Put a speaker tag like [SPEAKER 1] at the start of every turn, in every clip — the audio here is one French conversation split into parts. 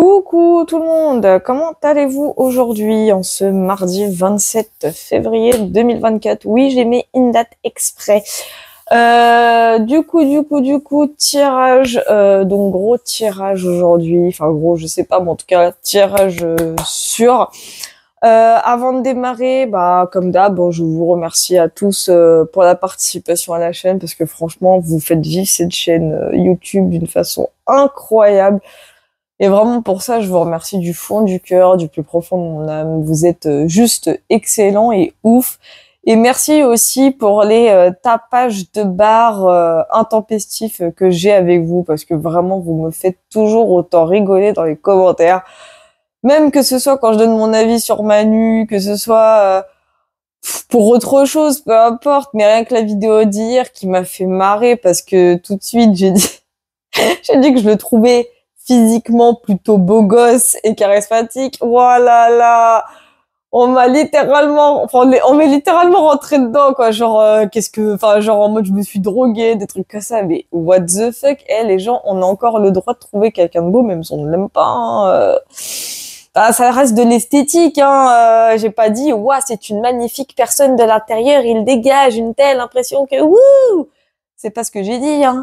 [SPEAKER 1] Coucou tout le monde, comment allez-vous aujourd'hui en ce mardi 27 février 2024? Oui, j'ai mis une date exprès. Du coup, tirage, donc gros tirage aujourd'hui, enfin gros, je sais pas, mais en tout cas, tirage sûr. Avant de démarrer, bah comme d'hab, bon, je vous remercie à tous pour la participation à la chaîne parce que franchement, vous faites vivre cette chaîne YouTube d'une façon incroyable. Et vraiment pour ça, je vous remercie du fond du cœur, du plus profond de mon âme. Vous êtes juste excellents et ouf. Et merci aussi pour les tapages de barre intempestifs que j'ai avec vous, parce que vraiment, vous me faites toujours autant rigoler dans les commentaires. Même que ce soit quand je donne mon avis sur Manu, que ce soit pour autre chose, peu importe, mais rien que la vidéo d'hier qui m'a fait marrer, parce que tout de suite, j'ai dit, j'ai dit que je le trouvais physiquement plutôt beau gosse et charismatique. Voilà, là, on m'a littéralement, enfin, on m'est littéralement rentré dedans, quoi. Genre, enfin, genre en mode je me suis droguée, des trucs comme ça. Mais what the fuck, les gens, on a encore le droit de trouver quelqu'un de beau, même si on ne l'aime pas. Hein. Ah, ça reste de l'esthétique, hein. J'ai pas dit, ouah, c'est une magnifique personne de l'intérieur, il dégage une telle impression que, wouh! C'est pas ce que j'ai dit, hein.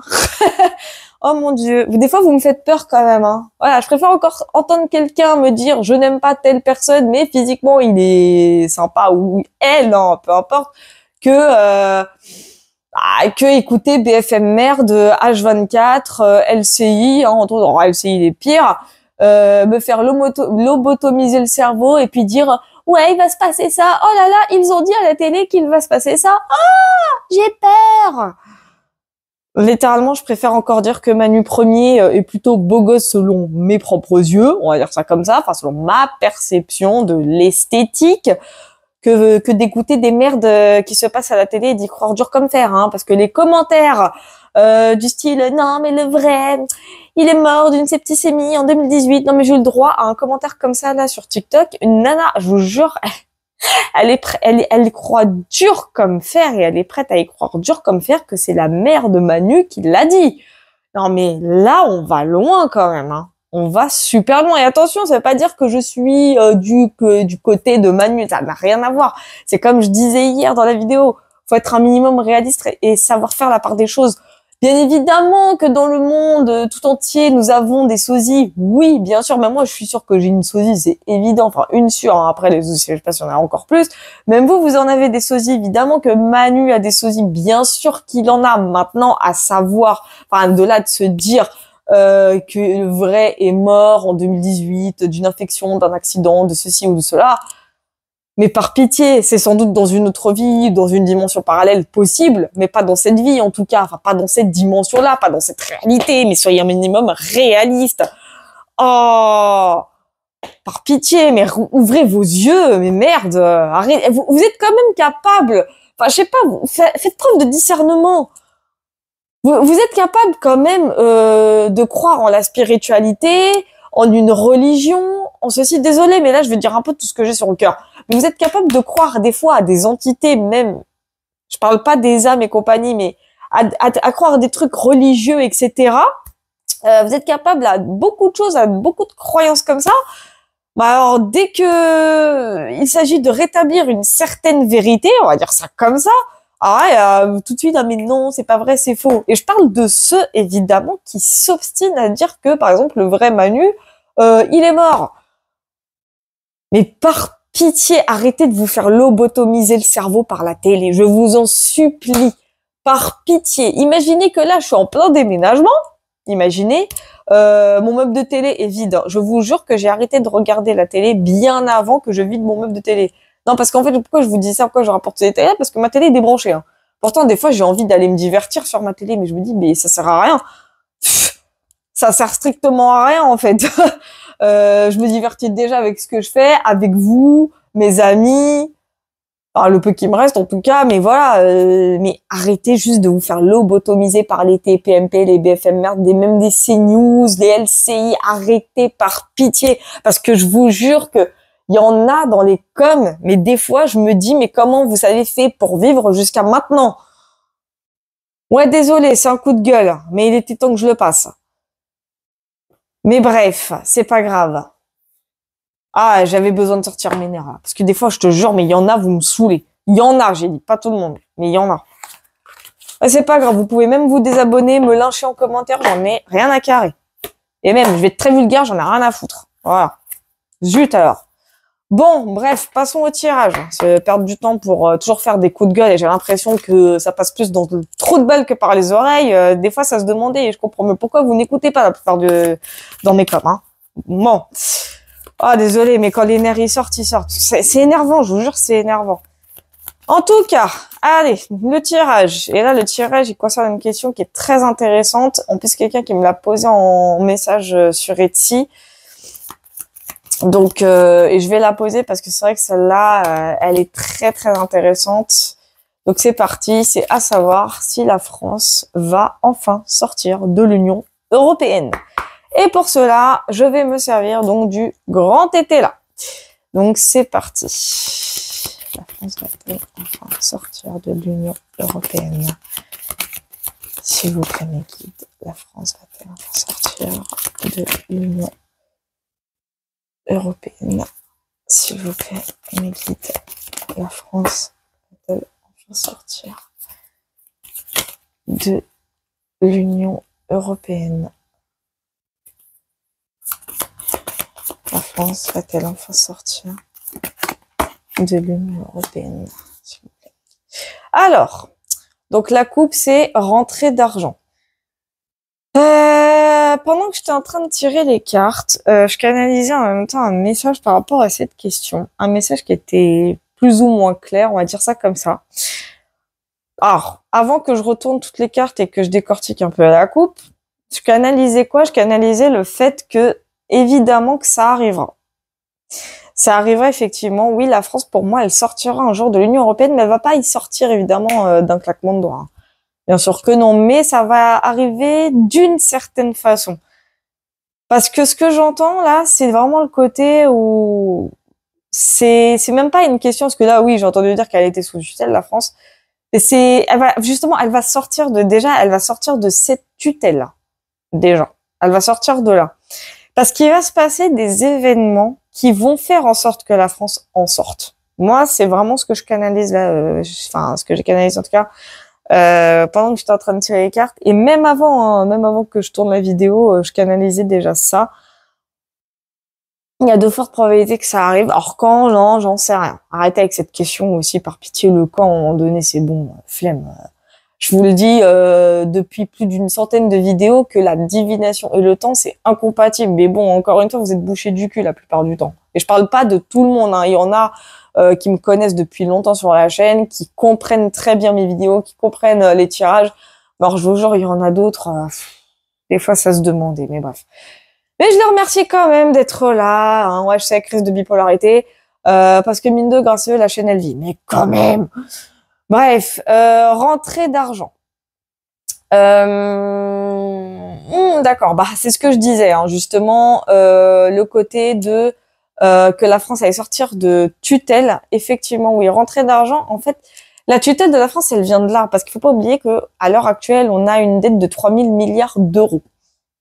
[SPEAKER 1] Oh mon Dieu, des fois vous me faites peur quand même, hein. Voilà, je préfère encore entendre quelqu'un me dire je n'aime pas telle personne, mais physiquement il est sympa, ou elle, hein, peu importe, que écouter BFM Merde, H24, LCI, hein, entre autres, LCI les pires, me faire lobotomiser le cerveau et puis dire ouais, il va se passer ça. Oh là là, ils ont dit à la télé qu'il va se passer ça. Ah, j'ai peur. Littéralement, je préfère encore dire que Manu Premier est plutôt beau gosse selon mes propres yeux, on va dire ça comme ça, enfin selon ma perception de l'esthétique, que d'écouter des merdes qui se passent à la télé et d'y croire dur comme fer, hein, parce que les commentaires du style « Non, mais le vrai, il est mort d'une septicémie en 2018 », non mais j'ai eu le droit à un commentaire comme ça là sur TikTok, une nana, je vous jure... Elle croit dur comme fer et elle est prête à y croire dur comme fer que c'est la mère de Manu qui l'a dit. Non mais là, on va loin quand même, hein. On va super loin. Et attention, ça veut pas dire que je suis du côté de Manu. Ça n'a rien à voir. C'est comme je disais hier dans la vidéo. Faut être un minimum réaliste et savoir faire la part des choses. Bien évidemment que dans le monde tout entier, nous avons des sosies. Oui, bien sûr. Même moi, je suis sûre que j'ai une sosie, c'est évident. Enfin, une sûre. Hein. Après, les sosies, je sais pas si on a encore plus. Même vous en avez des sosies. Évidemment que Manu a des sosies. Bien sûr qu'il en a. Maintenant, à savoir, enfin, de là de se dire que le vrai est mort en 2018 d'une infection, d'un accident, de ceci ou de cela. Mais par pitié, c'est sans doute dans une autre vie, dans une dimension parallèle possible, mais pas dans cette vie en tout cas, enfin pas dans cette dimension-là, pas dans cette réalité, mais soyez un minimum réaliste. Oh, par pitié, mais ouvrez vos yeux, mais merde, arrêtez, vous êtes quand même capable, enfin je sais pas, faites preuve de discernement. Vous êtes capable quand même de croire en la spiritualité, en une religion, en ceci. Désolé, mais là je vais dire un peu tout ce que j'ai sur le cœur. Mais vous êtes capable de croire des fois à des entités, même, je parle pas des âmes et compagnie, mais à croire à des trucs religieux, etc. Vous êtes capable à beaucoup de choses, à beaucoup de croyances comme ça. Bah alors dès que il s'agit de rétablir une certaine vérité, on va dire ça comme ça, ah ouais, tout de suite, ah mais non, c'est pas vrai, c'est faux. Et je parle de ceux, évidemment, qui s'obstinent à dire que, par exemple, le vrai Manu, il est mort. Mais par pitié, arrêtez de vous faire lobotomiser le cerveau par la télé. Je vous en supplie. Par pitié. Imaginez que là, je suis en plein déménagement. Imaginez, mon meuble de télé est vide. Je vous jure que j'ai arrêté de regarder la télé bien avant que je vide mon meuble de télé. Non, parce qu'en fait, pourquoi je vous dis ça, pourquoi je rapporte ces détails-là? Parce que ma télé est débranchée. Hein. Pourtant, des fois, j'ai envie d'aller me divertir sur ma télé, mais je me dis, mais ça sert à rien. Ça sert strictement à rien, en fait. Je me divertis déjà avec ce que je fais, avec vous, mes amis, enfin, le peu qui me reste en tout cas, mais voilà. Mais arrêtez juste de vous faire lobotomiser par les TPMP, les BFM Merde, même des CNews, les LCI. Arrêtez par pitié, parce que je vous jure que il y en a dans les coms, mais des fois, je me dis, mais comment vous avez fait pour vivre jusqu'à maintenant? Ouais, désolé, c'est un coup de gueule, mais il était temps que je le passe. Mais bref, c'est pas grave. Ah, j'avais besoin de sortir mes nerfs, là. Parce que des fois, je te jure, mais il y en a, vous me saoulez. Il y en a, j'ai dit, pas tout le monde, mais il y en a. Ah, c'est pas grave, vous pouvez même vous désabonner, me lyncher en commentaire, j'en ai rien à carrer. Et même, je vais être très vulgaire, j'en ai rien à foutre. Voilà. Zut alors. Bon, bref, passons au tirage. C'est perdre du temps pour toujours faire des coups de gueule et j'ai l'impression que ça passe plus dans trop de balles que par les oreilles. Des fois, ça se demandait et je comprends mais pourquoi vous n'écoutez pas la plupart dans mes coms. Hein. Bon. Ah, désolé, mais quand les nerfs ils sortent, ils sortent. C'est énervant, je vous jure, c'est énervant. En tout cas, allez, le tirage. Et là, le tirage, il concerne une question qui est très intéressante. En plus, quelqu'un qui me l'a posé en message sur Etsy. Donc, et je vais la poser parce que c'est vrai que celle-là, elle est très, très intéressante. Donc, c'est parti. C'est à savoir si la France va enfin sortir de l'Union européenne. Et pour cela, je vais me servir donc du grand tété là. Donc, c'est parti. La France va-t-elle enfin sortir de l'Union européenne? S'il vous plaît, mes guides, la France va-t-elle enfin sortir de l'Union européenne? S'il vous plaît, mes guides, la France va-t-elle enfin sortir de l'Union européenne? La France va-t-elle enfin sortir de l'Union européenne, s'il vous plaît? Alors, donc la coupe, c'est rentrée d'argent. Pendant que j'étais en train de tirer les cartes, je canalisais en même temps un message par rapport à cette question. Un message qui était plus ou moins clair, on va dire ça comme ça. Alors, avant que je retourne toutes les cartes et que je décortique un peu la coupe, je canalisais quoi? Je canalisais le fait que, évidemment, que ça arrivera. Ça arrivera effectivement. Oui, la France, pour moi, elle sortira un jour de l'Union européenne, mais elle va pas y sortir, évidemment, d'un claquement de doigts. Bien sûr que non, mais ça va arriver d'une certaine façon. Parce que ce que j'entends là, c'est vraiment le côté où c'est même pas une question, parce que là, oui, j'ai entendu dire qu'elle était sous tutelle, la France. Et elle va sortir elle va sortir de cette tutelle-là. Déjà. Elle va sortir de là. Parce qu'il va se passer des événements qui vont faire en sorte que la France en sorte. Moi, c'est vraiment ce que je canalise là, ce que j'ai canalisé en tout cas, pendant que j'étais en train de tirer les cartes. Et même avant que je tourne la vidéo, je canalisais déjà ça. Il y a de fortes probabilités que ça arrive. Alors quand, non, j'en sais rien. Arrêtez avec cette question aussi, par pitié, le quand, à un moment donné, c'est bon, flemme. Je vous le dis depuis plus d'une centaine de vidéos que la divination et le temps, c'est incompatible. Mais bon, encore une fois, vous êtes bouchés du cul la plupart du temps. Et je parle pas de tout le monde. Hein. Il y en a qui me connaissent depuis longtemps sur la chaîne, qui comprennent très bien mes vidéos, qui comprennent les tirages. Alors je vous jure, il y en a d'autres. Des fois, ça se demandait, mais bref. Mais je les remercie quand même d'être là. Hein. Ouais, je sais, crise de bipolarité. Parce que mine de grâce à eux, la chaîne, elle vit. Mais quand même. Bref, rentrée d'argent. D'accord, bah c'est ce que je disais, hein, justement, le côté de que la France allait sortir de tutelle. Effectivement, oui, rentrée d'argent. En fait, la tutelle de la France, elle vient de là, parce qu'il faut pas oublier que à l'heure actuelle, on a une dette de 3000 milliards d'euros,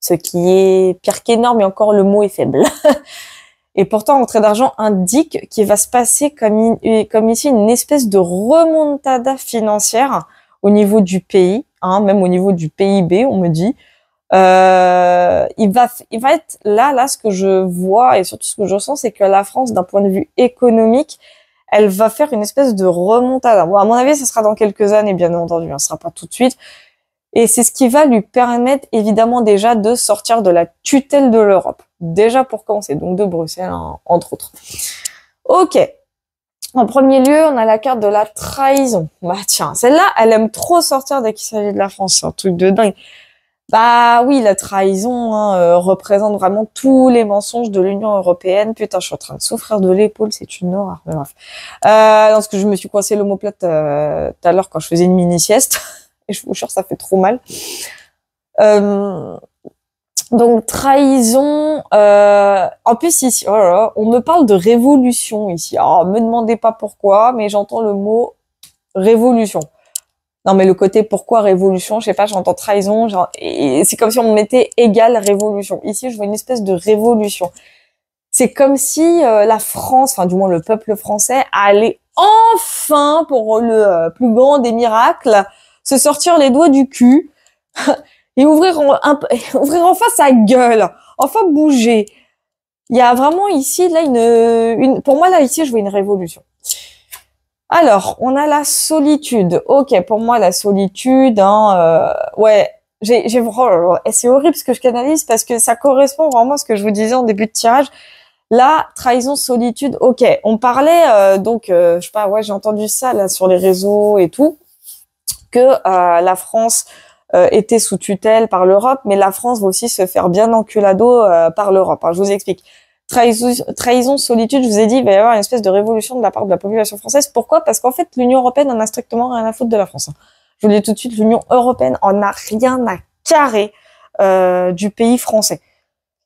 [SPEAKER 1] ce qui est pire qu'énorme, et encore le mot est faible. Et pourtant, rentrée d'argent indique qu'il va se passer comme ici une espèce de remontada financière au niveau du pays, hein, même au niveau du PIB, on me dit. Il va être là, ce que je vois et surtout ce que je ressens, c'est que la France, d'un point de vue économique, elle va faire une espèce de remontada. Bon, à mon avis, ce sera dans quelques années, bien entendu, hein, ce sera pas tout de suite. Et c'est ce qui va lui permettre, évidemment, déjà de sortir de la tutelle de l'Europe. Déjà pour commencer, donc de Bruxelles, hein, entre autres. Ok. En premier lieu, on a la carte de la trahison. Bah tiens, celle-là, elle aime trop sortir dès qu'il s'agit de la France. C'est un truc de dingue. Bah oui, la trahison représente vraiment tous les mensonges de l'Union européenne. Putain, je suis en train de souffrir de l'épaule, c'est une horreur. Mais bref. Parce que je me suis coincé l'omoplate tout à l'heure quand je faisais une mini-sieste. Et je vous jure, ça fait trop mal. Donc, trahison. En plus, ici, oh là là, on me parle de révolution ici. Alors, me demandez pas pourquoi, mais j'entends le mot révolution. Non, mais le côté pourquoi révolution, je sais pas, j'entends trahison, genre, et c'est comme si on me mettait égal révolution. Ici, je vois une espèce de révolution. C'est comme si la France, enfin du moins le peuple français, allait enfin, pour le plus grand des miracles, se sortir les doigts du cul et ouvrir enfin sa gueule, enfin bouger. Il y a vraiment ici, là, pour moi, là, ici, je vois une révolution. Alors, on a la solitude. Ok, pour moi, la solitude, ouais, c'est horrible ce que je canalise parce que ça correspond vraiment à ce que je vous disais en début de tirage. La trahison, solitude, ok. On parlait, je sais pas, ouais, j'ai entendu ça, là, sur les réseaux et tout, que la France était sous tutelle par l'Europe, mais la France va aussi se faire bien enculado par l'Europe. Je vous explique. Trahison, solitude, je vous ai dit, il va y avoir une espèce de révolution de la part de la population française. Pourquoi? Parce qu'en fait, l'Union européenne en a strictement rien à foutre de la France. Je vous le dis tout de suite, l'Union européenne en a rien à carrer du pays français.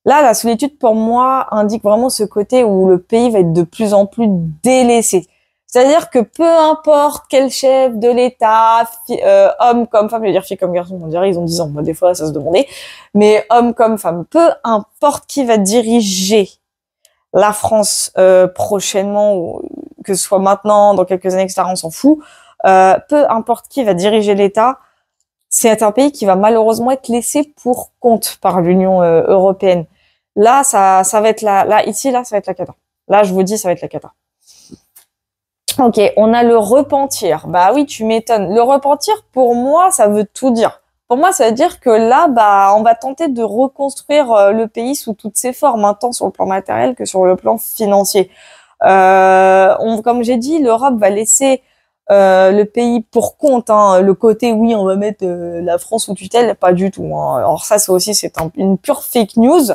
[SPEAKER 1] Là, la solitude, pour moi, indique vraiment ce côté où le pays va être de plus en plus délaissé. C'est-à-dire que peu importe quel chef de l'État, homme comme femme, je vais dire fille comme garçon, on dirait ils ont 10 ans, moi, des fois ça se demandait, mais homme comme femme, peu importe qui va diriger la France prochainement, ou que ce soit maintenant, dans quelques années, etc., on s'en fout, peu importe qui va diriger l'État, c'est un pays qui va malheureusement être laissé pour compte par l'Union européenne. Là, ça va être ça va être la cata. Là, je vous dis, ça va être la cata. Ok, on a le repentir. Bah oui, tu m'étonnes. Le repentir, pour moi, ça veut tout dire. Pour moi, ça veut dire que là, on va tenter de reconstruire le pays sous toutes ses formes, tant sur le plan matériel que sur le plan financier. Comme j'ai dit, l'Europe va laisser le pays pour compte. Le côté, oui, on va mettre la France sous tutelle, pas du tout. Alors ça, c'est une pure fake news.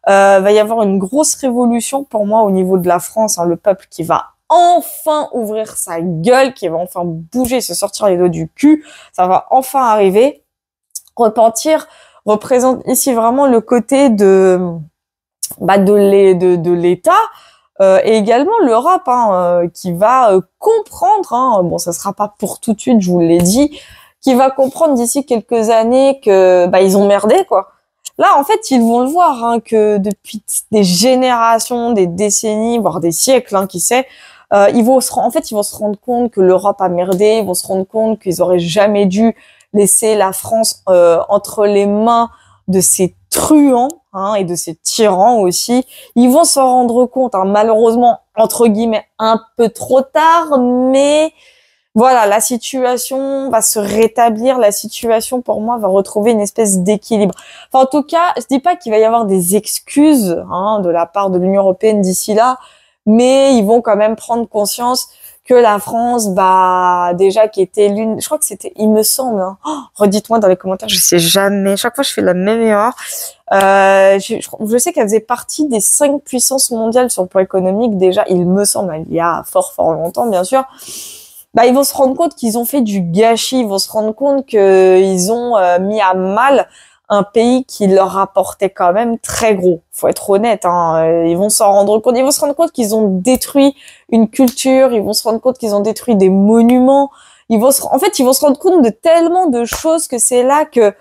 [SPEAKER 1] Va y avoir une grosse révolution pour moi au niveau de la France, le peuple qui va enfin ouvrir sa gueule, qui va enfin bouger, se sortir les doigts du cul, ça va enfin arriver. Repentir représente ici vraiment le côté de l'État et également l'Europe qui va comprendre, bon ça sera pas pour tout de suite, je vous l'ai dit, qui va comprendre d'ici quelques années que ils ont merdé quoi. Là, en fait, ils vont le voir que depuis des générations, des décennies, voire des siècles, qui sait, ils vont se rendre compte que l'Europe a merdé, ils vont se rendre compte qu'ils auraient jamais dû laisser la France entre les mains de ces truands et de ces tyrans aussi. Ils vont s'en rendre compte, malheureusement, entre guillemets, un peu trop tard, mais voilà, la situation va se rétablir, la situation pour moi va retrouver une espèce d'équilibre. Enfin, en tout cas, je dis pas qu'il va y avoir des excuses de la part de l'Union européenne d'ici là, mais ils vont quand même prendre conscience que la France, déjà qui était je crois que c'était, il me semble, redites-moi dans les commentaires, je sais jamais, chaque fois je fais la même erreur. Je sais qu'elle faisait partie des 5 puissances mondiales sur le plan économique déjà, il me semble, il y a fort longtemps bien sûr. Ils vont se rendre compte qu'ils ont fait du gâchis, ils vont se rendre compte qu'ils ont mis à mal un pays qui leur rapportait quand même très gros. Faut être honnête, ils vont s'en rendre compte. Ils vont se rendre compte qu'ils ont détruit une culture, ils vont se rendre compte qu'ils ont détruit des monuments. Ils vont se rendre compte de tellement de choses que c'est là que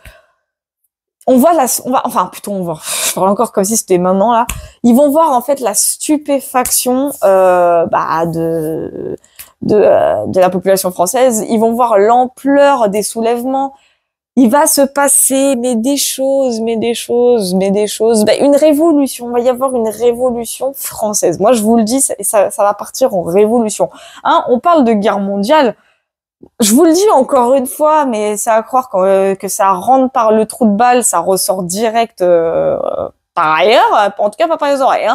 [SPEAKER 1] je parle encore comme si c'était maintenant là. Ils vont voir en fait la stupéfaction de la population française, ils vont voir l'ampleur des soulèvements. Il va se passer des choses. Une révolution, il va y avoir une révolution française. Moi, je vous le dis, ça va partir en révolution. On parle de guerre mondiale. Je vous le dis encore une fois, mais c'est à croire que ça rentre par le trou de balle, ça ressort direct par ailleurs, en tout cas pas par les oreilles.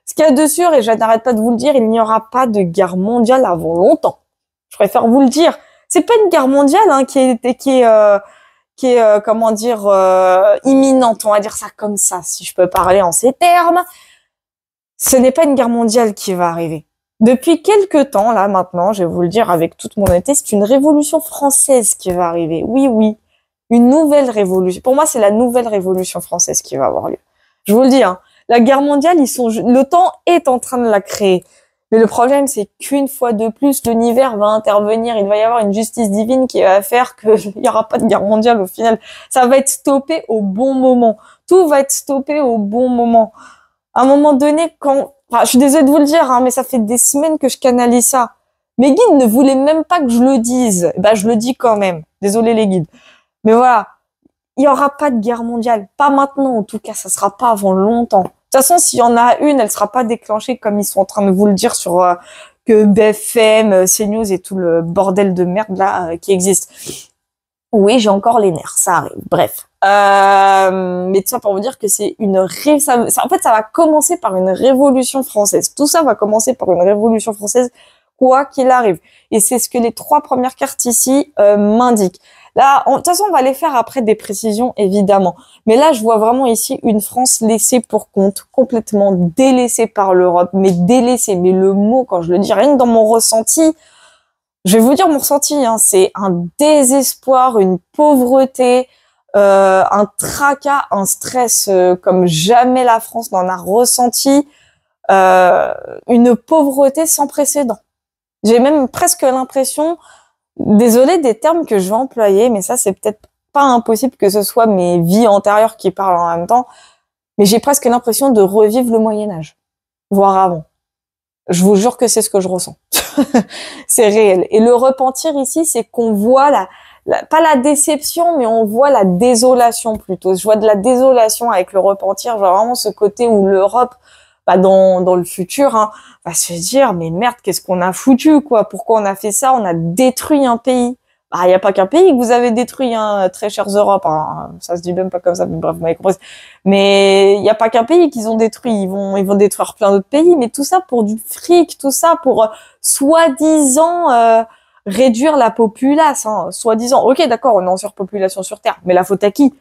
[SPEAKER 1] Ce qu'il y a de sûr, et je n'arrête pas de vous le dire, il n'y aura pas de guerre mondiale avant longtemps. Je préfère vous le dire. C'est pas une guerre mondiale qui est comment dire imminente, on va dire ça comme ça, si je peux parler en ces termes. Ce n'est pas une guerre mondiale qui va arriver. Depuis quelques temps, là maintenant, je vais vous le dire avec toute mon honnêteté, c'est une révolution française qui va arriver. Oui, une nouvelle révolution. Pour moi, c'est la nouvelle révolution française qui va avoir lieu. Je vous le dis, la guerre mondiale, l'OTAN est en train de la créer. Mais le problème, c'est qu'une fois de plus, l'univers va intervenir. Il va y avoir une justice divine qui va faire qu'il n'y aura pas de guerre mondiale au final. Ça va être stoppé au bon moment. Tout va être stoppé au bon moment. À un moment donné, enfin, je suis désolée de vous le dire, hein, mais ça fait des semaines que je canalise ça. Mes guides ne voulaient même pas que je le dise. Ben, je le dis quand même. Désolée les guides. Mais voilà. Il y aura pas de guerre mondiale. Pas maintenant, en tout cas. Ça sera pas avant longtemps. De toute façon, s'il y en a une, elle sera pas déclenchée comme ils sont en train de vous le dire sur que BFM, CNews et tout le bordel de merde là qui existe. Oui, j'ai encore les nerfs, ça arrive. Bref. Mais tout ça pour vous dire que c'est en fait, ça va commencer par une révolution française. Tout ça va commencer par une révolution française, quoi qu'il arrive. Et c'est ce que les 3 premières cartes ici m'indiquent. Là, de toute façon, on va les faire après des précisions, évidemment. Mais là, je vois vraiment ici une France laissée pour compte, complètement délaissée par l'Europe. Mais délaissée, mais le mot, quand je le dis, rien que dans mon ressenti, je vais vous dire mon ressenti, hein, c'est un désespoir, une pauvreté, un tracas, un stress comme jamais la France n'en a ressenti, une pauvreté sans précédent. J'ai même presque l'impression, désolée des termes que je vais employer, mais ça c'est peut-être pas impossible que ce soit mes vies antérieures qui parlent en même temps, mais j'ai presque l'impression de revivre le Moyen-Âge, voire avant. Je vous jure que c'est ce que je ressens. C'est réel. Et le repentir ici, c'est qu'on voit pas la déception, mais on voit la désolation plutôt. Je vois de la désolation avec le repentir. Je vois vraiment ce côté où l'Europe, dans le futur, hein, va se dire, mais merde, qu'est-ce qu'on a foutu, quoi? Pourquoi on a fait ça? On a détruit un pays. Bah, il n'y a pas qu'un pays que vous avez détruit, hein, très chères Europe, hein. Ça se dit même pas comme ça, mais bref, vous m'avez compris. Mais il n'y a pas qu'un pays qu'ils ont détruit. Ils vont détruire plein d'autres pays, mais tout ça pour du fric, tout ça pour, soi-disant, réduire la populace, hein. Soi-disant. Ok, d'accord, on est en surpopulation sur Terre, mais la faute à qui?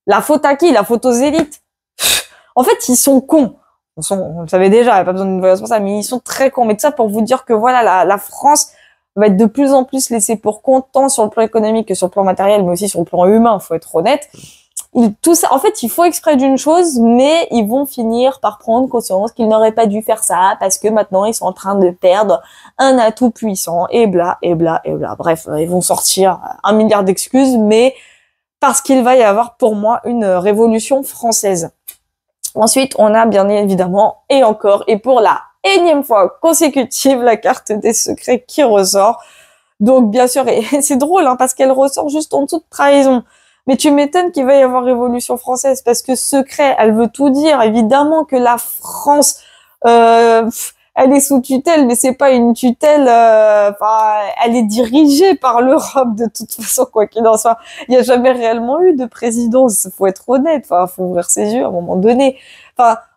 [SPEAKER 1] La faute à qui? La faute aux élites. En fait, ils sont cons. On le savait déjà, il n'y a pas besoin d'une voyance pour ça, mais ils sont très cons. Mais tout ça pour vous dire que voilà, la France va être de plus en plus laissée pour compte, tant sur le plan économique que sur le plan matériel, mais aussi sur le plan humain, faut être honnête. Tout ça, en fait, ils font exprès d'une chose, mais ils vont finir par prendre conscience qu'ils n'auraient pas dû faire ça, parce que maintenant, ils sont en train de perdre un atout puissant, et bla, et bla, et bla. Bref, ils vont sortir 1 milliard d'excuses, mais parce qu'il va y avoir, pour moi, une révolution française. Ensuite, on a bien évidemment, et encore, et pour la énième fois consécutive, la carte des secrets qui ressort. Donc, bien sûr, et c'est drôle, hein, parce qu'elle ressort juste en dessous de trahison. Mais tu m'étonnes qu'il va y avoir révolution française, parce que secret, elle veut tout dire. Évidemment que la France, elle est sous tutelle, mais c'est pas une tutelle, elle est dirigée par l'Europe de toute façon, quoi qu'il en soit. Il n'y a jamais réellement eu de présidence, faut être honnête, faut ouvrir ses yeux à un moment donné.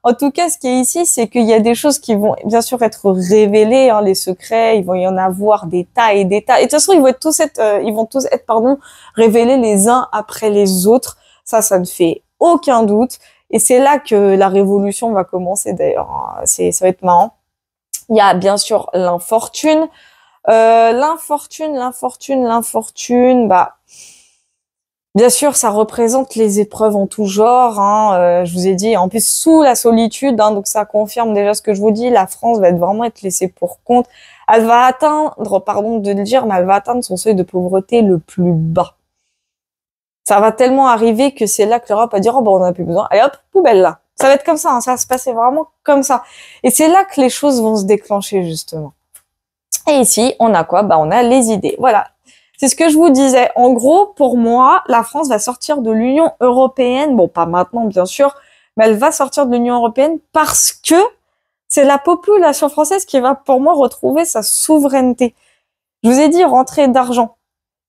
[SPEAKER 1] En tout cas, ce qui est ici, c'est qu'il y a des choses qui vont bien sûr être révélées, hein, les secrets, il va y en avoir des tas et des tas. Et de toute façon, ils vont tous être, révélés les uns après les autres. Ça ne fait aucun doute. Et c'est là que la révolution va commencer d'ailleurs, hein. Ça va être marrant. Il y a bien sûr l'infortune. L'infortune, bien sûr, ça représente les épreuves en tout genre, hein. Je vous ai dit, en plus sous la solitude, hein, donc ça confirme déjà ce que je vous dis. La France va vraiment être laissée pour compte. Elle va atteindre, pardon de le dire, mais elle va atteindre son seuil de pauvreté le plus bas. Ça va tellement arriver que c'est là que l'Europe va dire, oh, on en a plus besoin. Allez hop, poubelle là. Ça va être comme ça, hein, ça va se passer vraiment comme ça. Et c'est là que les choses vont se déclencher, justement. Et ici, on a quoi? On a les idées. Voilà. C'est ce que je vous disais. En gros, pour moi, la France va sortir de l'Union européenne. Bon, pas maintenant, bien sûr, mais elle va sortir de l'Union européenne parce que c'est la population française qui va, pour moi, retrouver sa souveraineté. Je vous ai dit, rentrée d'argent.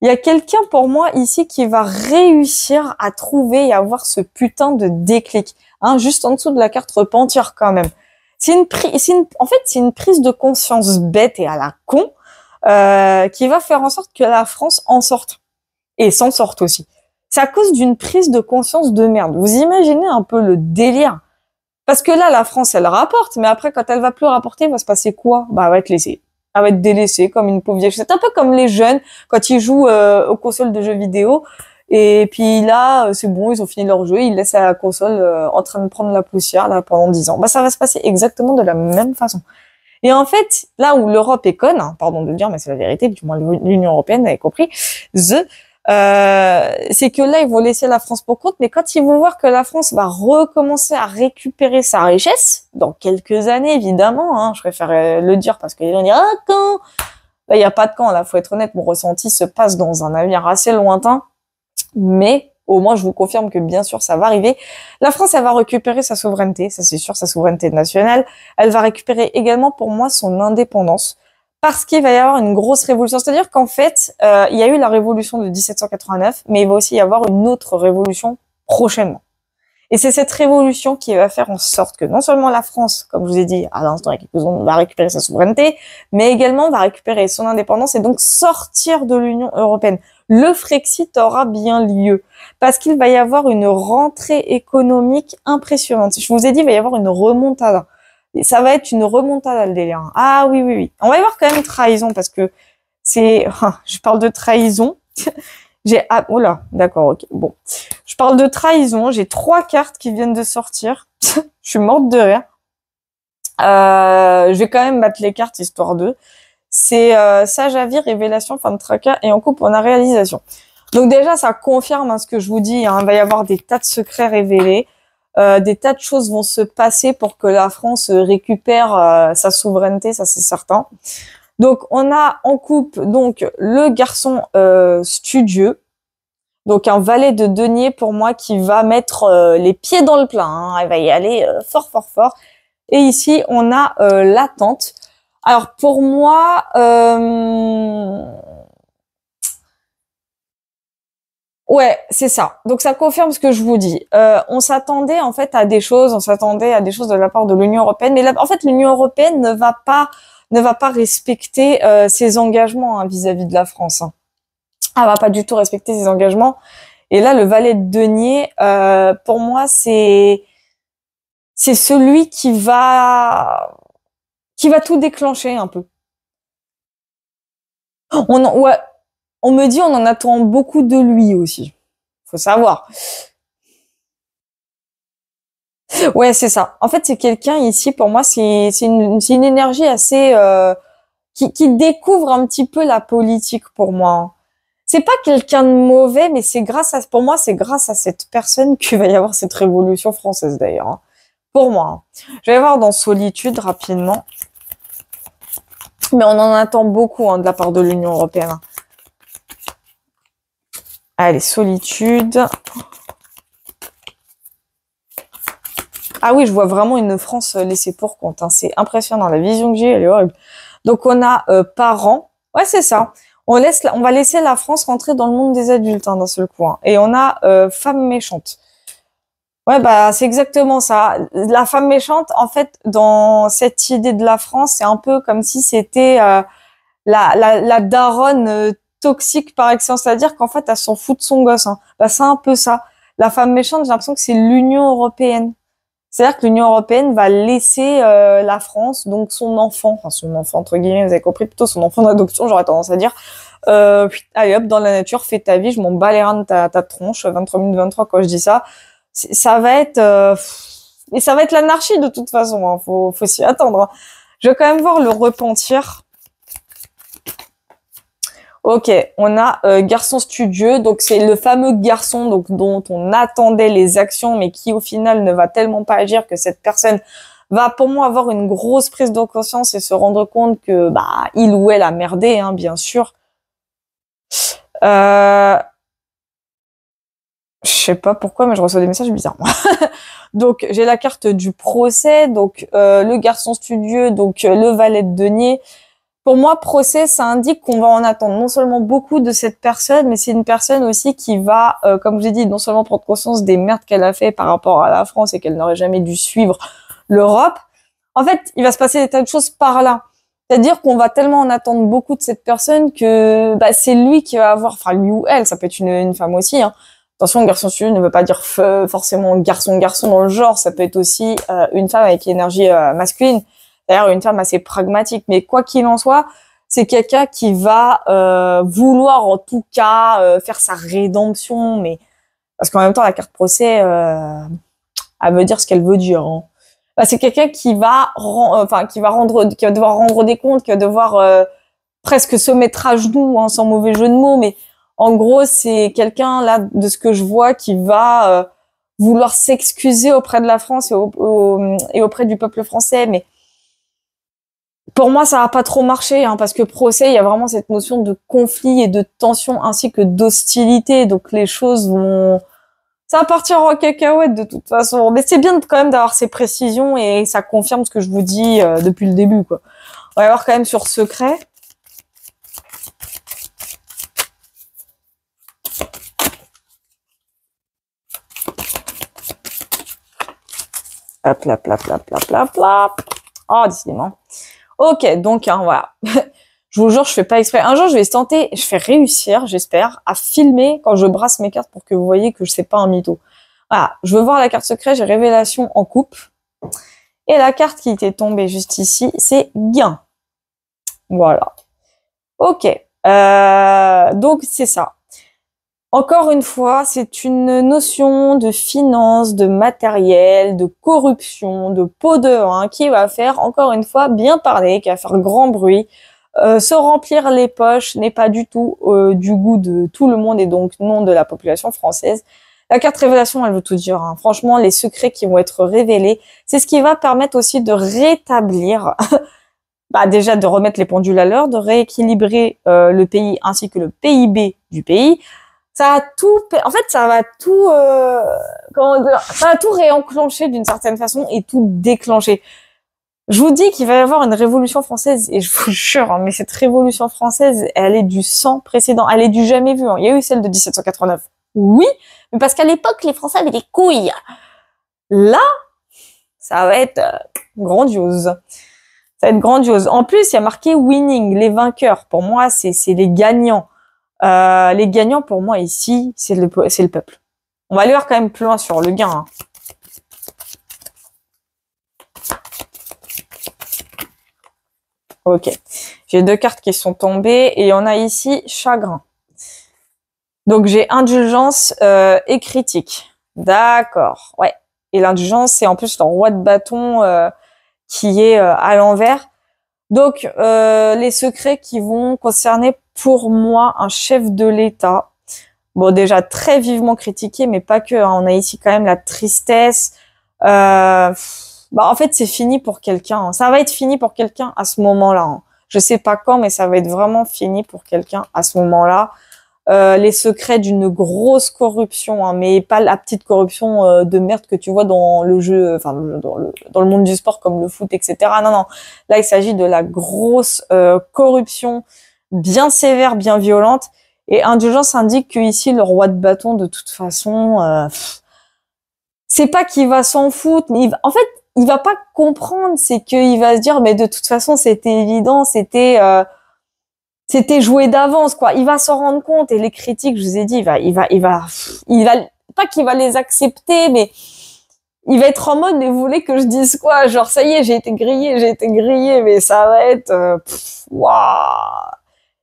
[SPEAKER 1] Il y a quelqu'un, pour moi, ici, qui va réussir à trouver et avoir ce putain de déclic. Hein, juste en dessous de la carte repentir, quand même. C'est une prise de conscience bête et à la con, qui va faire en sorte que la France en sorte. Et s'en sorte aussi. C'est à cause d'une prise de conscience de merde. Vous imaginez un peu le délire? Parce que là, la France, elle rapporte, mais après, quand elle va plus rapporter, il va se passer quoi? Elle va être laissée. Elle va être délaissée comme une pauvre vieille. C'est un peu comme les jeunes, quand ils jouent aux consoles de jeux vidéo. Et puis là, c'est bon, ils ont fini leur jeu, ils laissent la console en train de prendre la poussière là pendant 10 ans. Ça va se passer exactement de la même façon. Et en fait, là où l'Europe est conne, hein, pardon de le dire, mais c'est la vérité, du moins l'Union européenne, vous avez compris, c'est que là, ils vont laisser la France pour compte, mais quand ils vont voir que la France va recommencer à récupérer sa richesse, dans quelques années, évidemment, hein, je préfère le dire parce qu'ils vont dire, ah, quand? Là, il n'y a pas de quand, là, faut être honnête, mon ressenti se passe dans un avenir assez lointain, mais au moins, je vous confirme que bien sûr, ça va arriver. La France, elle va récupérer sa souveraineté, ça c'est sûr, sa souveraineté nationale. Elle va récupérer également, pour moi, son indépendance, parce qu'il va y avoir une grosse révolution. C'est-à-dire qu'en fait, il y a eu la révolution de 1789, mais il va aussi y avoir une autre révolution prochainement. Et c'est cette révolution qui va faire en sorte que non seulement la France, comme je vous ai dit à l'instant, il y a quelques secondes, va récupérer sa souveraineté, mais également va récupérer son indépendance et donc sortir de l'Union européenne. Le Frexit aura bien lieu parce qu'il va y avoir une rentrée économique impressionnante. Je vous ai dit, il va y avoir une remontada. Et ça va être une remontada, le délire. Ah oui, oui, oui. On va y voir quand même trahison parce que c'est... Je parle de trahison. Oh là, d'accord, ok. Bon. Je parle de trahison. J'ai 3 cartes qui viennent de sortir. Je suis morte de rire. Je vais quand même battre les cartes histoire d'eux. C'est sage avis, révélation, fin de tracas et en coupe on a réalisation. Donc déjà, ça confirme hein, ce que je vous dis. Hein, il va y avoir des tas de secrets révélés. Des tas de choses vont se passer pour que la France récupère sa souveraineté, ça c'est certain. Donc on a en coupe donc le garçon studieux, donc un valet de denier pour moi qui va mettre les pieds dans le plat. Hein, elle va y aller fort fort fort. Et ici on a la tante. Alors pour moi, ouais, c'est ça. Donc ça confirme ce que je vous dis. On s'attendait en fait à des choses, de la part de l'Union européenne, mais là, en fait l'Union européenne ne va pas respecter ses engagements hein, vis-à-vis de la France. Hein. Elle va pas du tout respecter ses engagements. Et là, le valet de denier, pour moi, c'est celui qui va tout déclencher un peu. Ouais, on me dit on en attend beaucoup de lui aussi. Faut savoir. Ouais, c'est ça. En fait, c'est quelqu'un ici, pour moi, c'est une énergie assez qui découvre un petit peu la politique pour moi. C'est pas quelqu'un de mauvais, mais pour moi, c'est grâce à cette personne qu'il va y avoir cette révolution française d'ailleurs. Hein. Pour moi. Hein. Je vais voir dans Solitude rapidement. Mais on en attend beaucoup hein, de la part de l'Union européenne. Hein. Allez, Solitude. Ah oui, je vois vraiment une France laissée pour compte. Hein. C'est impressionnant. La vision que j'ai, elle est horrible. Donc, on a parents. Ouais, c'est ça. On va laisser la France rentrer dans le monde des adultes hein, d'un seul coup. Hein. Et on a femme méchante. Ouais, bah c'est exactement ça. La femme méchante, en fait, dans cette idée de la France, c'est un peu comme si c'était la daronne toxique par excellence. C'est-à-dire qu'en fait, elle s'en fout de son gosse. Hein. Bah, c'est un peu ça. La femme méchante, j'ai l'impression que c'est l'Union européenne. C'est-à-dire que l'Union européenne va laisser la France, donc son enfant entre guillemets, vous avez compris, plutôt son enfant d'adoption, j'aurais tendance à dire, allez hop, dans la nature, fais ta vie, je m'en bats les reins de ta tronche, 23 minutes 23 quand je dis ça. Ça va être... mais ça va être l'anarchie de toute façon, hein, faut s'y attendre. Hein. Je vais quand même voir le repentir. Ok, on a garçon studieux, donc c'est le fameux garçon donc dont on attendait les actions, mais qui au final ne va tellement pas agir que cette personne va pour moi avoir une grosse prise de conscience et se rendre compte que bah il ou elle a merdé, hein, bien sûr. Je sais pas pourquoi, mais je reçois des messages bizarres. Moi. Donc j'ai la carte du procès, donc le garçon studieux, donc le valet de denier. Pour moi, procès, ça indique qu'on va en attendre non seulement beaucoup de cette personne, mais c'est une personne aussi qui va, comme je l'ai dit, non seulement prendre conscience des merdes qu'elle a fait par rapport à la France et qu'elle n'aurait jamais dû suivre l'Europe. En fait, il va se passer des tas de choses par là. C'est-à-dire qu'on va tellement en attendre beaucoup de cette personne que bah, c'est lui qui va avoir, enfin lui ou elle, ça peut être une femme aussi. Hein. Attention, garçon studieux ne veut pas dire forcément garçon dans le genre, ça peut être aussi une femme avec l'énergie masculine. D'ailleurs, une femme assez pragmatique. Mais quoi qu'il en soit, c'est quelqu'un qui va vouloir en tout cas faire sa rédemption. Mais parce qu'en même temps, la carte procès, elle veut dire ce qu'elle veut dire. Hein. bah, c'est quelqu'un qui va, qui va devoir rendre des comptes, qui va devoir presque se mettre à genoux, hein, sans mauvais jeu de mots, mais en gros, c'est quelqu'un là, de ce que je vois, qui va vouloir s'excuser auprès de la France et auprès du peuple français, mais pour moi, ça va pas trop marcher, hein, parce que procès, il y a vraiment cette notion de conflit et de tension ainsi que d'hostilité, donc les choses vont, ça va partir en cacahuète de toute façon. Mais c'est bien quand même d'avoir ces précisions et ça confirme ce que je vous dis depuis le début, quoi. On va y voir quand même sur secret. Hop, hop, hop, hop, hop, hop, hop. Oh, décidément. Ok, donc hein, voilà. Je vous jure, je fais pas exprès. Un jour, je vais tenter, je vais réussir, j'espère, à filmer quand je brasse mes cartes pour que vous voyez que je sais pas un mytho. Voilà, je veux voir la carte secret, j'ai révélation en coupe. Et la carte qui était tombée juste ici, c'est gain. Voilà. Ok, donc c'est ça. Encore une fois, c'est une notion de finance, de matériel, de corruption, de pot de vin qui va faire, encore une fois, bien parler, qui va faire grand bruit. Se remplir les poches n'est pas du tout du goût de tout le monde et donc non de la population française. La carte révélation, elle veut tout dire, hein. Franchement, les secrets qui vont être révélés, c'est ce qui va permettre aussi de rétablir, bah déjà de remettre les pendules à l'heure, de rééquilibrer le pays ainsi que le PIB du pays. Ça a tout, en fait, ça va tout, comment dire, ça va tout réenclencher d'une certaine façon et tout déclencher. Je vous dis qu'il va y avoir une révolution française et je vous jure, hein, mais cette révolution française, elle est du sans précédent, elle est du jamais vu, hein. Il y a eu celle de 1789, oui, mais parce qu'à l'époque, les Français avaient des couilles. Là, ça va être grandiose. Ça va être grandiose. En plus, il y a marqué winning, les vainqueurs. Pour moi, c'est les gagnants. Les gagnants, pour moi, ici, c'est le peuple. On va aller voir quand même plus loin sur le gain, hein. Ok. J'ai deux cartes qui sont tombées et on a ici chagrin. Donc, j'ai indulgence et critique. D'accord. Ouais. Et l'indulgence, c'est en plus le roi de bâton qui est à l'envers. Donc, les secrets qui vont concerner pour moi un chef de l'État. Bon, déjà très vivement critiqué, mais pas que, hein. On a ici quand même la tristesse. Bah, en fait, c'est fini pour quelqu'un, hein. Ça va être fini pour quelqu'un à ce moment-là, hein. Je sais pas quand, mais ça va être vraiment fini pour quelqu'un à ce moment-là. Les secrets d'une grosse corruption, hein, mais pas la petite corruption de merde que tu vois dans le jeu, enfin dans le monde du sport comme le foot, etc. Non, non. Là, il s'agit de la grosse corruption bien sévère, bien violente. Et indulgence indique que ici, le roi de bâton, de toute façon, c'est pas qu'il va s'en foutre, mais en fait, il va pas comprendre. C'est qu'il va se dire, mais de toute façon, c'était évident, c'était joué d'avance, quoi. Il va s'en rendre compte et les critiques, je vous ai dit, il va pas qu'il va les accepter, mais il va être en mode, mais vous voulez que je dise quoi? Genre, ça y est, j'ai été grillé, mais ça va être, waouh.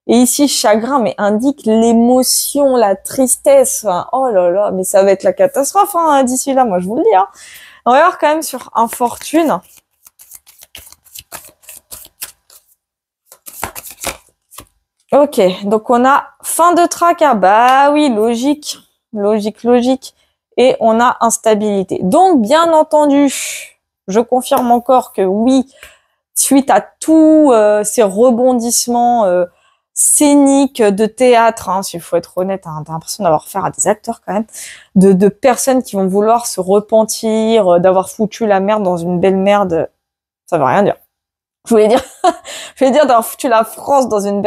[SPEAKER 1] Et ici, chagrin, mais indique l'émotion, la tristesse. Enfin, oh là là, mais ça va être la catastrophe, hein, d'ici là, moi, je vous le dis, hein. On va voir quand même sur infortune. Ok, donc on a fin de tracas. Bah oui, logique, logique. Et on a instabilité. Donc, bien entendu, je confirme encore que oui, suite à tous ces rebondissements scéniques de théâtre, hein, s'il faut être honnête, hein, t'as l'impression d'avoir affaire à des acteurs quand même, de personnes qui vont vouloir se repentir, d'avoir foutu la merde dans une belle merde, ça veut rien dire. Je voulais dire d'avoir foutu la France dans une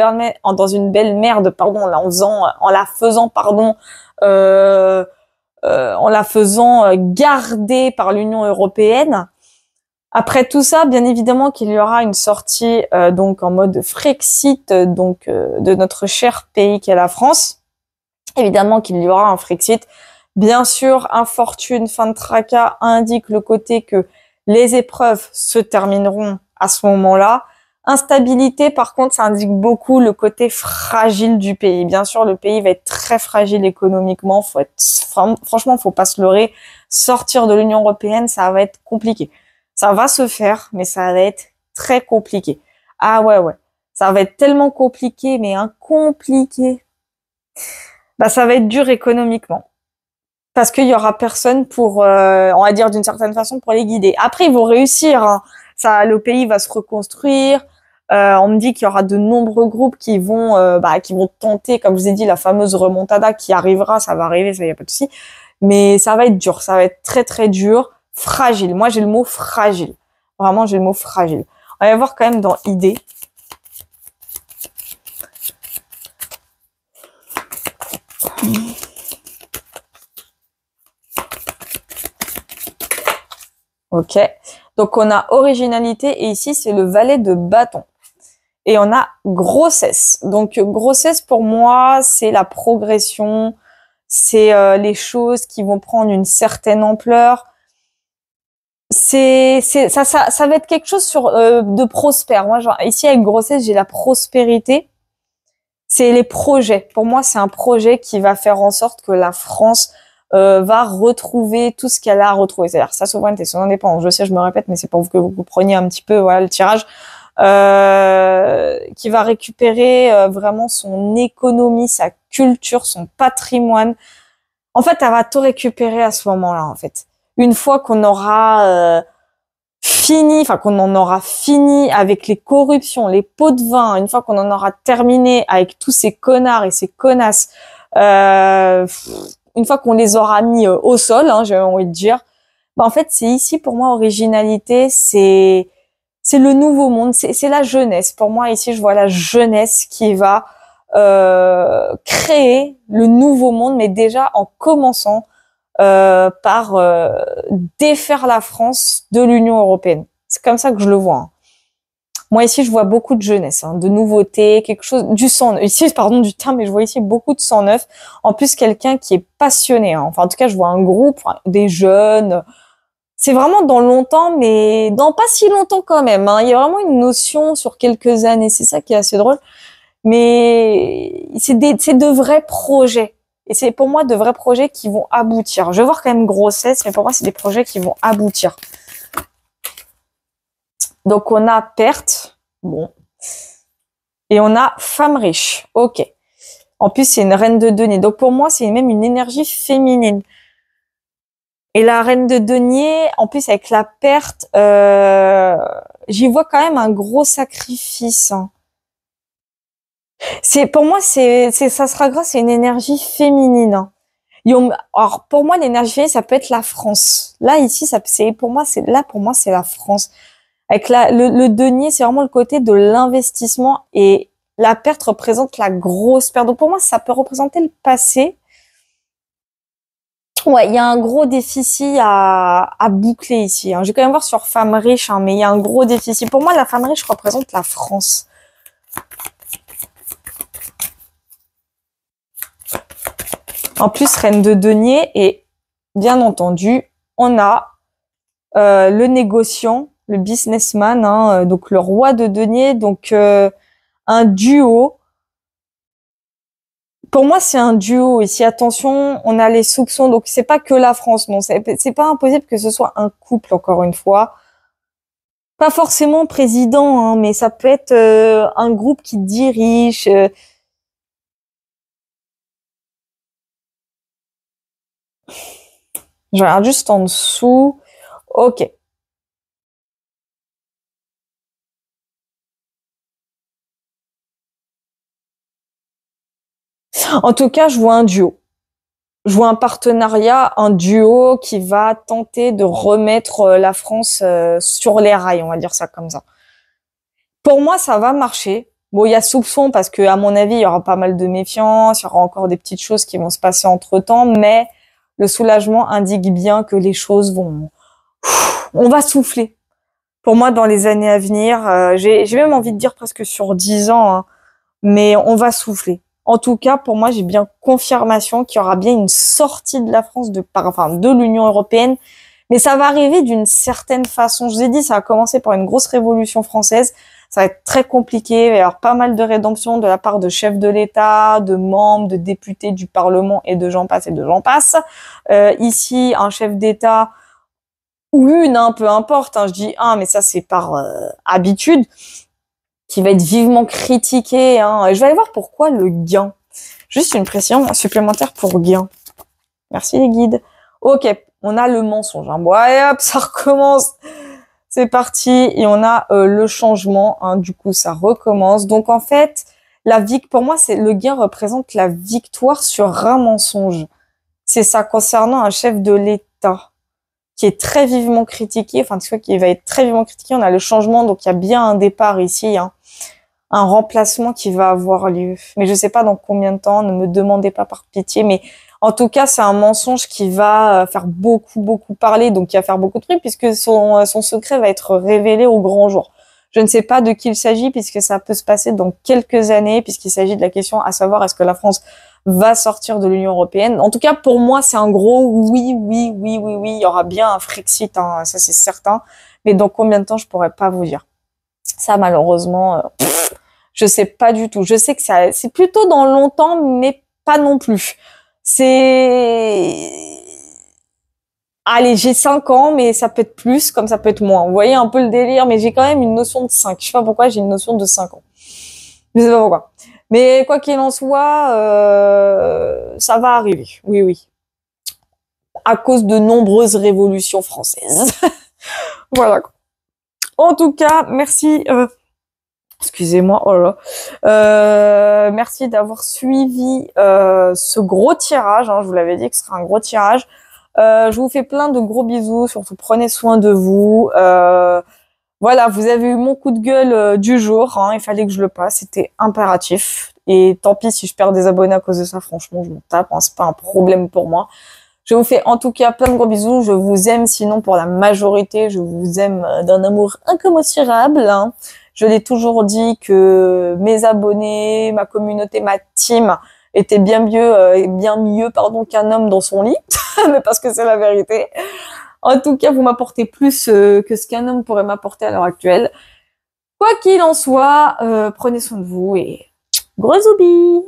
[SPEAKER 1] belle merde, pardon, en la faisant garder par l'Union européenne. Après tout ça, bien évidemment qu'il y aura une sortie donc en mode Frexit, donc de notre cher pays qu'est la France. Évidemment qu'il y aura un Frexit. Bien sûr, infortune, fin de tracas indique le côté que les épreuves se termineront à ce moment-là. Instabilité, par contre, ça indique beaucoup le côté fragile du pays. Bien sûr, le pays va être très fragile économiquement. Franchement, faut pas se leurrer. Sortir de l'Union européenne, ça va être compliqué. Ça va se faire, mais ça va être très compliqué. Ah ouais, ouais. Ça va être tellement compliqué, mais un compliqué. Bah, ça va être dur économiquement. Parce qu'il y aura personne pour, on va dire d'une certaine façon, pour les guider. Après, ils vont réussir, hein. Ça, le pays va se reconstruire. On me dit qu'il y aura de nombreux groupes qui vont tenter, comme je vous ai dit, la fameuse remontada qui arrivera. Ça va arriver, ça y a pas de souci. Mais ça va être dur. Ça va être très, très dur. Fragile. Moi, j'ai le mot fragile. Vraiment, j'ai le mot fragile. On va voir quand même dans idées. Ok. Donc, on a originalité et ici, c'est le valet de bâton. Et on a grossesse. Donc, grossesse, pour moi, c'est la progression. C'est les choses qui vont prendre une certaine ampleur. Ça va être quelque chose de prospère. Moi, genre, ici, avec grossesse, j'ai la prospérité. C'est les projets. Pour moi, c'est un projet qui va faire en sorte que la France va retrouver tout ce qu'elle a retrouvé. C'est-à-dire sa souveraineté, son indépendance. Je sais, je me répète, mais c'est pour que vous compreniez un petit peu, voilà, le tirage. Qui va récupérer vraiment son économie, sa culture, son patrimoine. En fait, elle va tout récupérer à ce moment-là, en fait. Une fois qu'on aura qu'on en aura fini avec les corruptions, les pots de vin, une fois qu'on en aura terminé avec tous ces connards et ces connasses, une fois qu'on les aura mis au sol, hein, j'ai envie de dire, bah en fait, c'est ici pour moi originalité, c'est le nouveau monde, c'est la jeunesse. Pour moi, ici, je vois la jeunesse qui va créer le nouveau monde, mais déjà en commençant par défaire la France de l'Union européenne. C'est comme ça que je le vois. Hein. Moi ici, je vois beaucoup de jeunesse, hein, de nouveautés, quelque chose du sang. Ici, pardon du terme, mais je vois ici beaucoup de sang neuf. En plus, quelqu'un qui est passionné. Hein. Enfin, en tout cas, je vois un groupe, des jeunes. C'est vraiment dans longtemps, mais dans pas si longtemps quand même. Hein. Il y a vraiment une notion sur quelques années. C'est ça qui est assez drôle. Mais c'est de vrais projets. Et c'est pour moi de vrais projets qui vont aboutir. Je vais voir quand même grossesse, mais pour moi, c'est des projets qui vont aboutir. Donc, on a perte. Bon. Et on a femme riche. Ok. En plus, c'est une reine de denier. Donc, pour moi, c'est même une énergie féminine. Et la reine de denier, en plus, avec la perte, j'y vois quand même un gros sacrifice. Hein. Pour moi, ça sera grâce à une énergie féminine. Hein. Alors pour moi, l'énergie féminine, ça peut être la France. Là ici, pour moi, c'est la France. Avec le denier, c'est vraiment le côté de l'investissement et la perte représente la grosse perte. Donc pour moi, ça peut représenter le passé. Ouais, il y a un gros déficit à boucler ici. Hein. Je vais quand même voir sur femme riche, hein, mais il y a un gros déficit. Pour moi, la femme riche représente la France. En plus, reine de denier et bien entendu, on a le négociant, le businessman, hein, donc le roi de denier, donc un duo. Pour moi, c'est un duo. Ici, attention, on a les soupçons, donc c'est pas que la France, non, c'est pas impossible que ce soit un couple, encore une fois. Pas forcément président, hein, mais ça peut être un groupe qui dirige. Je regarde juste en dessous. Ok. En tout cas, je vois un duo. Je vois un partenariat, un duo qui va tenter de remettre la France sur les rails, on va dire ça comme ça. Pour moi, ça va marcher. Bon, il y a soupçon parce que, à mon avis, il y aura pas mal de méfiance, il y aura encore des petites choses qui vont se passer entre-temps, mais le soulagement indique bien que les choses vont... On va souffler. Pour moi, dans les années à venir, j'ai même envie de dire presque sur 10 ans, hein, mais on va souffler. En tout cas, pour moi, j'ai bien confirmation qu'il y aura bien une sortie de la France de l'Union européenne, mais ça va arriver d'une certaine façon. Je vous ai dit, ça a commencé par une grosse révolution française. Ça va être très compliqué. Il va y avoir pas mal de rédemptions de la part de chefs de l'État, de membres, de députés du Parlement et de j'en passe et de j'en passe. Ici, un chef d'État ou une, hein, peu importe, hein, je dis un, mais ça c'est par habitude, qui va être vivement critiqué. Hein. Et je vais aller voir pourquoi le gain. Juste une pression supplémentaire pour gain. Merci les guides. Ok, on a le mensonge. Hein. Bon, allez hop, ça recommence. C'est parti. Et on a le changement. Hein. Du coup, ça recommence. Donc en fait, pour moi, le gain représente la victoire sur un mensonge. C'est ça concernant un chef de l'État qui est très vivement critiqué, enfin, tu vois, qui va être très vivement critiqué. On a le changement, donc il y a bien un départ ici, hein, un remplacement qui va avoir lieu. Mais je sais pas dans combien de temps, ne me demandez pas par pitié, mais en tout cas, c'est un mensonge qui va faire beaucoup parler, donc qui va faire beaucoup de trucs, puisque son secret va être révélé au grand jour. Je ne sais pas de qui il s'agit, puisque ça peut se passer dans quelques années, puisqu'il s'agit de la question à savoir est-ce que la France va sortir de l'Union européenne. En tout cas, pour moi, c'est un gros oui. Il y aura bien un Frexit, hein, ça c'est certain. Mais dans combien de temps, je pourrais pas vous dire. Ça, malheureusement, je sais pas du tout. Je sais que c'est plutôt dans longtemps, mais pas non plus. Allez, j'ai 5 ans, mais ça peut être plus, comme ça peut être moins. Vous voyez un peu le délire, mais j'ai quand même une notion de 5. Je sais pas pourquoi j'ai une notion de 5 ans. Je sais pas pourquoi. Mais quoi qu'il en soit, ça va arriver. Oui. À cause de nombreuses révolutions françaises. Voilà. En tout cas, merci. Excusez-moi. Oh là là. Merci d'avoir suivi ce gros tirage. Hein, je vous l'avais dit que ce sera un gros tirage. Je vous fais plein de gros bisous. Surtout, prenez soin de vous. Voilà, vous avez eu mon coup de gueule du jour. Hein, il fallait que je le passe. C'était impératif. Et tant pis si je perds des abonnés à cause de ça. Franchement, je m'en tape. Hein, c'est pas un problème pour moi. Je vous fais en tout cas plein de gros bisous. Je vous aime. Sinon, pour la majorité, je vous aime d'un amour incommensurable. Hein. Je l'ai toujours dit que mes abonnés, ma communauté, ma team étaient bien mieux, qu'un homme dans son lit. Mais parce que c'est la vérité. En tout cas, vous m'apportez plus que ce qu'un homme pourrait m'apporter à l'heure actuelle. Quoi qu'il en soit, prenez soin de vous et gros zoubis!